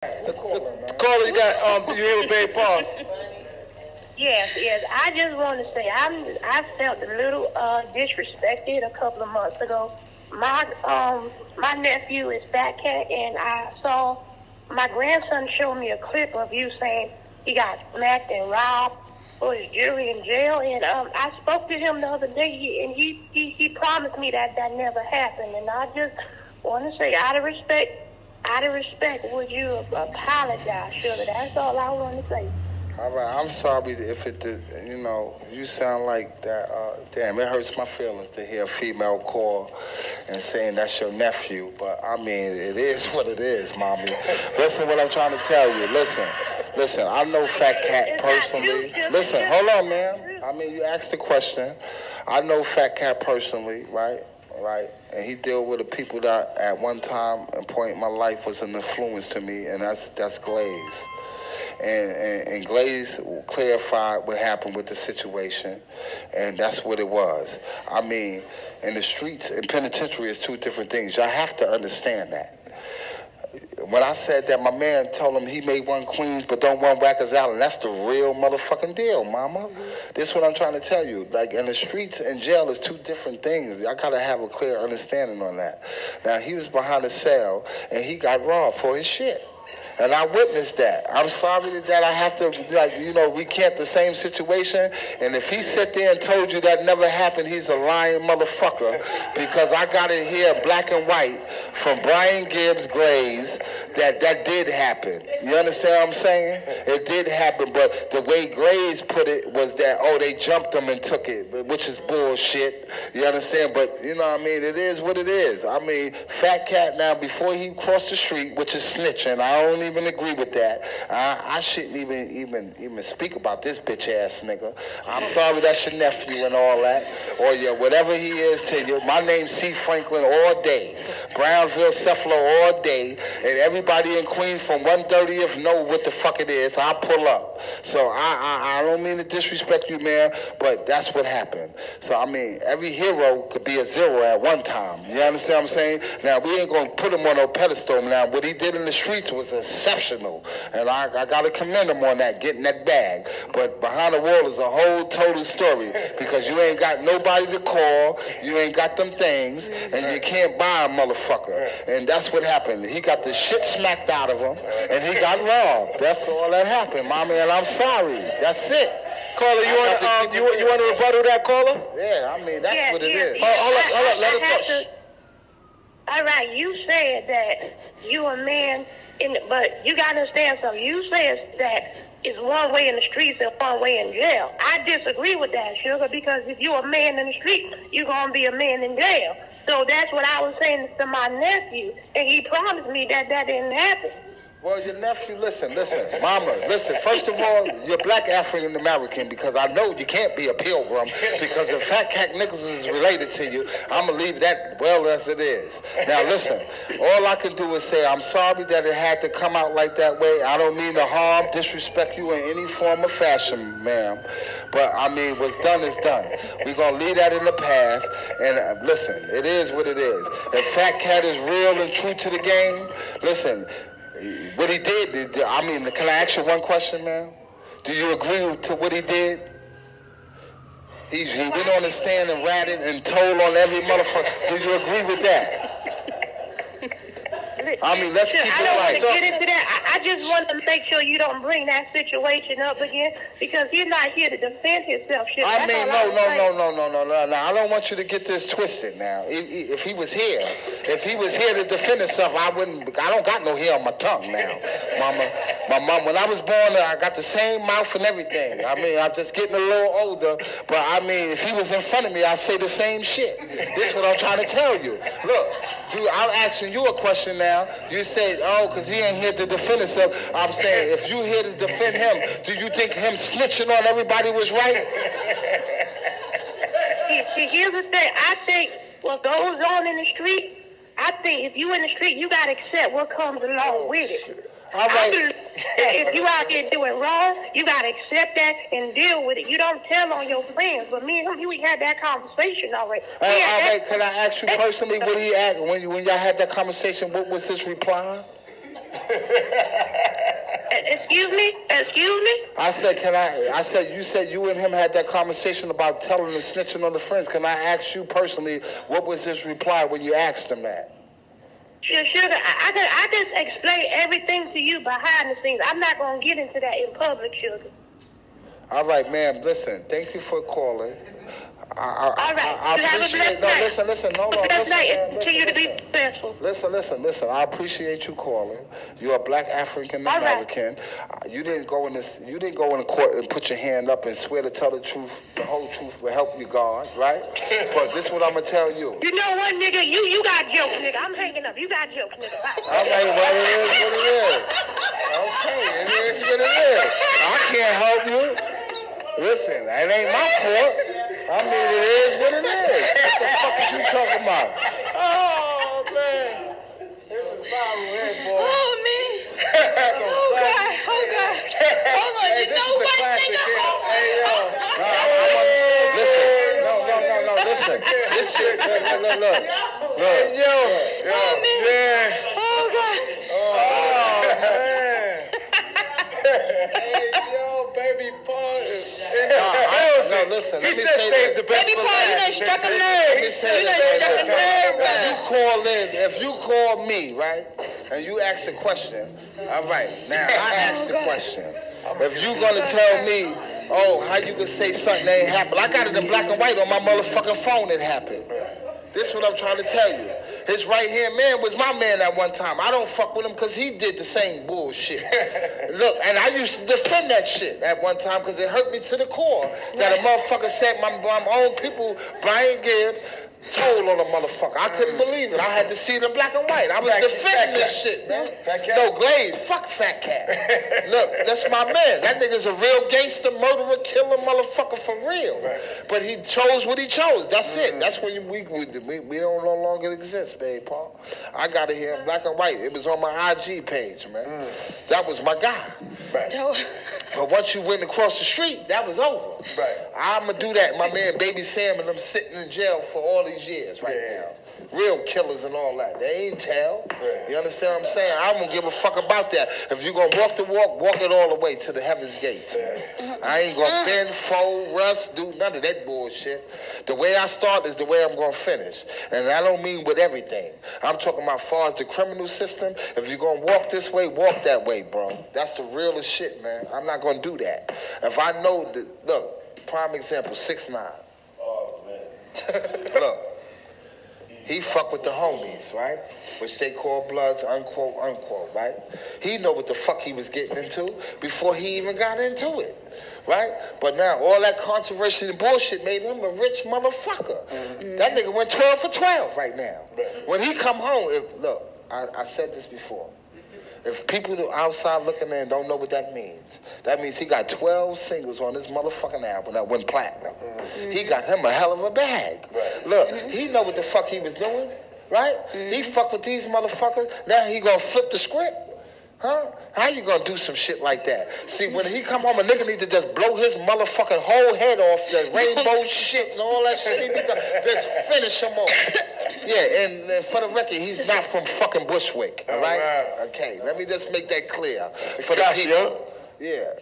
Caller, you got you hear with Barry Paul? Yes. I just want to say I felt a little disrespected a couple of months ago. My nephew is Fat Cat, and I saw my grandson show me a clip of you saying he got smacked and robbed for his jewelry in jail. And I spoke to him the other day, and he promised me that never happened. And I just want to say, out of respect, would you apologize, sugar? That's all I want to say. All right, I'm sorry if it did, you sound like that. Damn, it hurts my feelings to hear a female call and saying that's your nephew. But, I mean, it is what it is, mommy. Listen what I'm trying to tell you. Listen, I know Fat Cat personally. Listen, hold on, ma'am. I mean, you asked the question. I know Fat Cat personally, right? And he dealt with the people that at one time and point in my life was an influence to me, and that's Glaze. And Glaze clarified what happened with the situation, and that's what it was. I mean, in the streets and penitentiary is two different things. Y'all have to understand that. When I said that, my man told him he made one Queens but don't want Rikers Island, that's the real motherfucking deal, mama. This is what I'm trying to tell you. Like, in the streets and jail is two different things. I gotta have a clear understanding on that. Now, he was behind a cell, and he got robbed for his shit. And I witnessed that. I'm sorry that I have to, recant the same situation. And if he sat there and told you that never happened, he's a lying motherfucker. Because I got it here, black and white, from Brian Gibbs Glaze, that did happen. You understand what I'm saying? It did happen, but the way Glaze put it was that, they jumped him and took it, which is bullshit. You understand? But, you know what I mean? It is what it is. I mean, Fat Cat now, before he crossed the street, which is snitching, I don't even agree with that. I shouldn't even speak about this bitch ass nigga. I'm sorry that's your nephew and all that, or whatever he is to you. My name's Cee Franklin all day, Brownsville, Cephalo all day, and everybody in Queens from 130th know what the fuck it is. I pull up. So I don't mean to disrespect you, man, but that's what happened. So I mean, every hero could be a zero at one time. You understand what I'm saying? Now we ain't gonna put him on no pedestal. Now what he did in the streets was exceptional, and I got to commend him on that, getting that bag. But behind the wall is a whole total story, because you ain't got nobody to call, you ain't got them things, and you can't buy a motherfucker. And that's what happened. He got the shit smacked out of him, and he got robbed. That's all that happened, mommy, and I'm sorry. That's it. Caller, you want to rebuttal that, caller? Yeah, I mean, that's what it is. Hold up, let her talk. All right, you said that you a man, but you got to understand something. You said that it's one way in the streets and one way in jail. I disagree with that, sugar, because if you're a man in the street, you're going to be a man in jail. So that's what I was saying to my nephew, and he promised me that didn't happen. Well, your nephew, listen, mama, listen. First of all, you're black African American, because I know you can't be a pilgrim, because if Fat Cat Nichols is related to you, I'm going to leave that well as it is. Now, listen, all I can do is say I'm sorry that it had to come out like that way. I don't mean to harm, disrespect you in any form or fashion, ma'am. But, I mean, what's done is done. We're going to leave that in the past. And listen, it is what it is. If Fat Cat is real and true to the game, listen, what he did, I mean, can I ask you one question, man? Do you agree to what he did? He went on the stand and ratted and told on every motherfucker. Do you agree with that? I mean, let's keep it I don't right. want to get into that. I just want to make sure you don't bring that situation up again, because he's not here to defend himself. I mean, no. I don't want you to get this twisted now. If he was here to defend himself, I don't got no hair on my tongue now, mama. My mom, when I was born, I got the same mouth and everything. I mean, I'm just getting a little older, but I mean, if he was in front of me, I'd say the same shit. This is what I'm trying to tell you. Look, dude, I'm asking you a question now. You say, because he ain't here to defend himself. I'm saying, if you here to defend him, do you think him snitching on everybody was right? See, here's the thing. I think what goes on in the street, I think if you in the street, you got to accept what comes along with it. All right. If you out there doing wrong, you got to accept that and deal with it. You don't tell on your friends. But me and him, we had that conversation already. All right, can I ask you personally what he asked when y'all had that conversation? What was his reply? Excuse me? I said, you said you and him had that conversation about telling and snitching on the friends. Can I ask you personally, what was his reply when you asked him that? Sugar, I just explain everything to you behind the scenes. I'm not going to get into that in public, Sugar. All right, ma'am, listen, thank you for calling. All right. I You have a appreciate. blessed night. Listen. No, Blessed night and listen. continue to be successful. Listen. I appreciate you calling. You're a black African American. Right. You didn't go in court and put your hand up and swear to tell the truth, the whole truth will help you God, right? But this is what I'm gonna tell you. You know what, nigga? You got jokes, nigga. I'm hanging up. You got jokes, nigga. Bye. All right, well, it is what it is. Okay, it is what it is. I can't help you. Listen, it ain't my fault. I mean, it is what it is. What the fuck is you talking about? Oh, man. This is viral here, boy. Oh, man. Oh, God. Hold on, Hey, you this know is a what, classic nigga? here. Hey, yo. Listen. No. Listen. This shit, look. Hey, yo. Yeah. Oh, God. Oh, man. Hey, yo, baby Paul is... No, listen. He said save the best Baby for Paul, you done last. struck a nerve. Let me say You done struck a nerve, brother. if you call me, right, and you ask a question, all right, now I ask the question. If you gonna tell me, oh, how you can say something that ain't happened? I got it in black and white on my motherfucking phone it happened. This is what I'm trying to tell you. His right-hand man was my man at one time. I don't fuck with him because he did the same bullshit. Look, and I used to defend that shit at one time because it hurt me to the core that a motherfucker said my own people, Brian Gibb, told on a motherfucker. I couldn't believe it. I had to see it in black and white. I was defending this shit, man. Fat Cat? No, Glaze, fuck Fat Cat. Look, that's my man. That nigga's a real gangster, murderer, killer motherfucker for real. Right. But he chose what he chose. That's it. That's when we don't no longer exist, babe, Paul. I got it here in black and white. It was on my IG page, man. That was my guy. Right. But once you went across the street, that was over. Right. I'ma do that. My man Baby Sam and them sitting in jail for all these years right now. Real killers and all that. They ain't tell. Right. You understand what I'm saying? I don't give a fuck about that. If you gonna walk the walk, walk it all the way to the heaven's gates. I ain't gonna bend, fold, rust, do none of that bullshit. The way I start is the way I'm gonna finish. And I don't mean with everything. I'm talking about far as the criminal system. If you're gonna walk this way, walk that way, bro. That's the realest shit, man. I'm not gonna do that. If I know that, look, prime example, 6ix9ine. Oh, man. Look. He fuck with the homies, right? Which they call Bloods, unquote, right? He know what the fuck he was getting into before he even got into it, right? But now all that controversy and bullshit made him a rich motherfucker. Mm-hmm. That nigga went 12 for 12 right now. When he come home, look, I said this before. If people outside looking in don't know what that means he got 12 singles on this motherfucking album that went platinum. Mm-hmm. He got him a hell of a bag. Right. Look, he know what the fuck he was doing, right? Mm-hmm. He fuck with these motherfuckers. Now he gonna flip the script. Huh? How you gonna do some shit like that? See, when he come home, a nigga need to just blow his motherfucking whole head off, the rainbow shit and all that shit. He be just finish him off. Yeah, and for the record, he's not from fucking Bushwick, all right? Okay, let me just make that clear for the people. Yeah.